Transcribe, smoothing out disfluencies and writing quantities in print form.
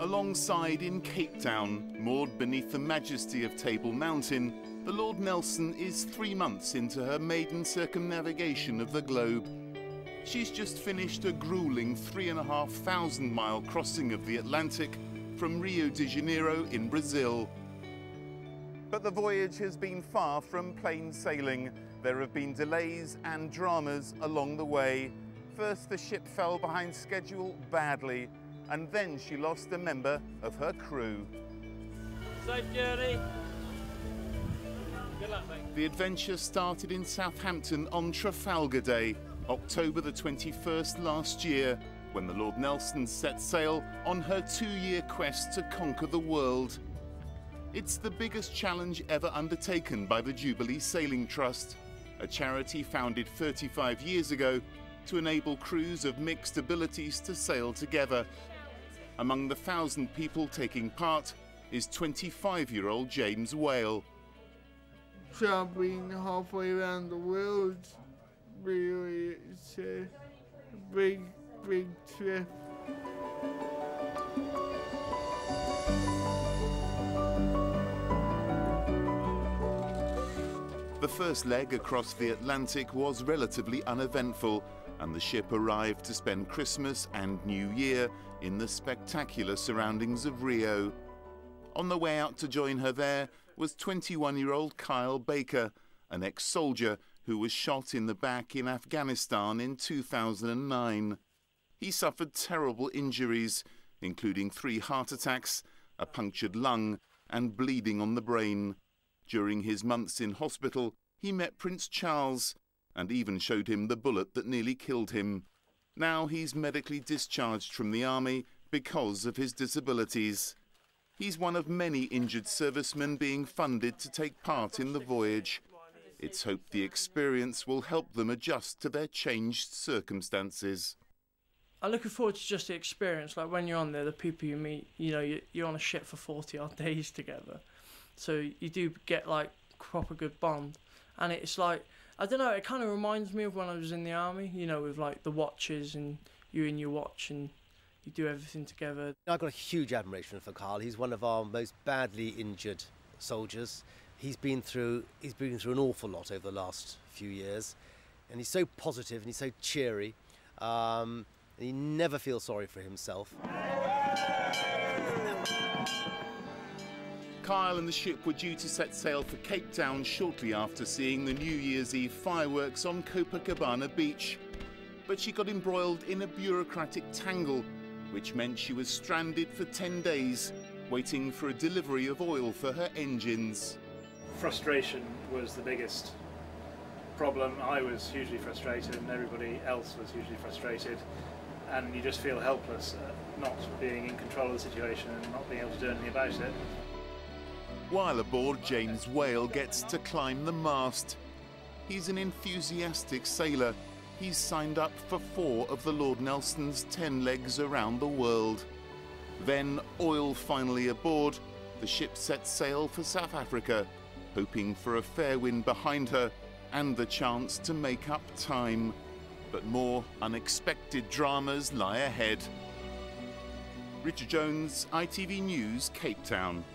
Alongside in Cape Town, moored beneath the majesty of Table Mountain, the Lord Nelson is 3 months into her maiden circumnavigation of the globe. She's just finished a grueling 3,500-mile crossing of the Atlantic from Rio de Janeiro in Brazil. But the voyage has been far from plain sailing. There have been delays and dramas along the way. First, the ship fell behind schedule badly, and then she lost a member of her crew. Safe journey. Good luck, mate. The adventure started in Southampton on Trafalgar Day, October the 21st last year, when the Lord Nelson set sail on her 2-year quest to conquer the world. It's the biggest challenge ever undertaken by the Jubilee Sailing Trust, a charity founded 35 years ago to enable crews of mixed abilities to sail together. Among the 1,000 people taking part is 25-year-old James Whale. Traveling halfway around the world, really, it's a big trip. The first leg across the Atlantic was relatively uneventful, and the ship arrived to spend Christmas and New Year in the spectacular surroundings of Rio. On the way out to join her there was 21-year-old Kyle Baker, an ex-soldier who was shot in the back in Afghanistan in 2009. He suffered terrible injuries, including 3 heart attacks, a punctured lung, and bleeding on the brain. During his months in hospital, he met Prince Charles and even showed him the bullet that nearly killed him. Now he's medically discharged from the army because of his disabilities. He's one of many injured servicemen being funded to take part in the voyage. It's hoped the experience will help them adjust to their changed circumstances. I'm looking forward to just the experience. Like when you're on there, the people you meet, you know, you're on a ship for 40-odd days together. So you do get like proper good bond. And it's like, I don't know, it kind of reminds me of when I was in the army, you know, with like the watches and you in your watch and you do everything together. I've got a huge admiration for Carl. He's one of our most badly injured soldiers. He's been through an awful lot over the last few years, and he's so positive and he's so cheery, and he never feels sorry for himself. Kyle and the ship were due to set sail for Cape Town shortly after seeing the New Year's Eve fireworks on Copacabana Beach. But she got embroiled in a bureaucratic tangle, which meant she was stranded for 10 days, waiting for a delivery of oil for her engines. Frustration was the biggest problem. I was hugely frustrated and everybody else was hugely frustrated, and you just feel helpless at not being in control of the situation and not being able to do anything about it. While aboard, James Whale gets to climb the mast. He's an enthusiastic sailor. He's signed up for 4 of the Lord Nelson's 10 legs around the world. Then, oil finally aboard, the ship sets sail for South Africa, hoping for a fair wind behind her and the chance to make up time. But more unexpected dramas lie ahead. Richard Jones, ITV News, Cape Town.